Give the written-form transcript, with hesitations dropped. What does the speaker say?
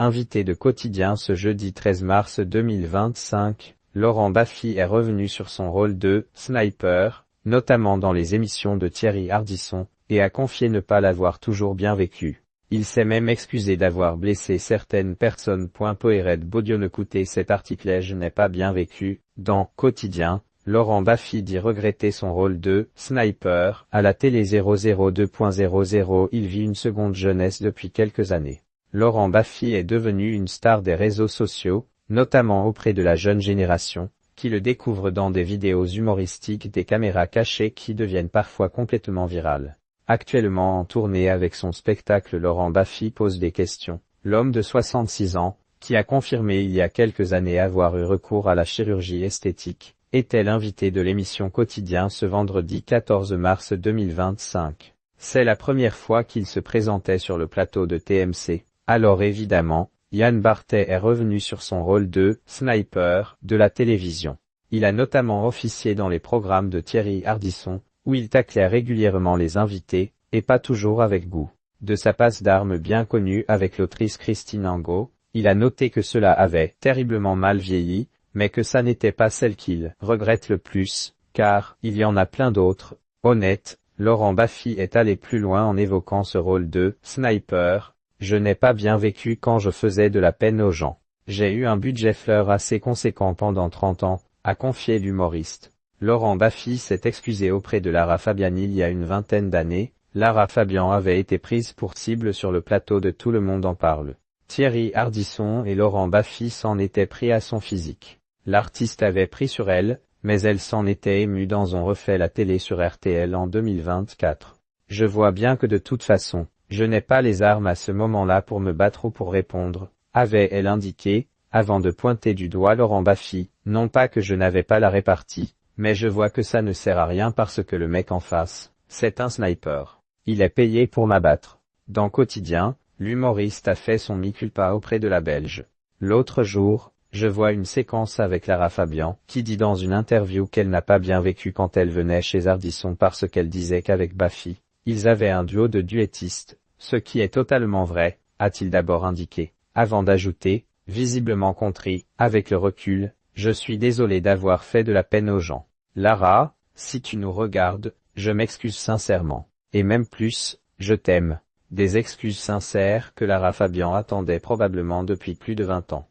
Invité de Quotidien ce jeudi 13 mars 2025, Laurent Baffy est revenu sur son rôle de « sniper », notamment dans les émissions de Thierry Ardisson, et a confié ne pas l'avoir toujours bien vécu. Il s'est même excusé d'avoir blessé certaines personnes. Poéred Baudion. Écoutez cet article. Je n'ai pas bien vécu. Dans Quotidien, Laurent Baffy dit regretter son rôle de « sniper » à la télé 002.00. Il vit une seconde jeunesse depuis quelques années. Laurent Baffy est devenu une star des réseaux sociaux, notamment auprès de la jeune génération, qui le découvre dans des vidéos humoristiques, des caméras cachées qui deviennent parfois complètement virales. Actuellement en tournée avec son spectacle, Laurent Baffy pose des questions. L'homme de 66 ans, qui a confirmé il y a quelques années avoir eu recours à la chirurgie esthétique, était l'invité de l'émission Quotidien ce vendredi 14 mars 2025. C'est la première fois qu'il se présentait sur le plateau de TMC. Alors évidemment, Yann Barthès est revenu sur son rôle de « sniper » de la télévision. Il a notamment officié dans les programmes de Thierry Ardisson, où il taclait régulièrement les invités, et pas toujours avec goût. De sa passe d'armes bien connue avec l'autrice Christine Angot, il a noté que cela avait terriblement mal vieilli, mais que ça n'était pas celle qu'il regrette le plus, car il y en a plein d'autres. Honnête, Laurent Baffy est allé plus loin en évoquant ce rôle de « sniper ». Je n'ai pas bien vécu quand je faisais de la peine aux gens. J'ai eu un budget fleur assez conséquent pendant 30 ans, a confié l'humoriste. Laurent Baffy s'est excusé auprès de Lara Fabian il y a une vingtaine d'années. Lara Fabian avait été prise pour cible sur le plateau de Tout le monde en parle. Thierry Ardisson et Laurent Baffy s'en étaient pris à son physique. L'artiste avait pris sur elle, mais elle s'en était émue dans On refait la télé sur RTL en 2024. Je vois bien que de toute façon, je n'ai pas les armes à ce moment-là pour me battre ou pour répondre, avait-elle indiqué, avant de pointer du doigt Laurent Baffy. Non pas que je n'avais pas la répartie, mais je vois que ça ne sert à rien parce que le mec en face, c'est un sniper. Il est payé pour m'abattre. Dans Quotidien, l'humoriste a fait son mea culpa auprès de la Belge. L'autre jour, je vois une séquence avec Lara Fabian, qui dit dans une interview qu'elle n'a pas bien vécu quand elle venait chez Ardisson parce qu'elle disait qu'avec Baffy, ils avaient un duo de duettistes. Ce qui est totalement vrai, a-t-il d'abord indiqué, avant d'ajouter, visiblement contrit, avec le recul, je suis désolé d'avoir fait de la peine aux gens. Lara, si tu nous regardes, je m'excuse sincèrement. Et même plus, je t'aime. Des excuses sincères que Lara Fabian attendait probablement depuis plus de 20 ans.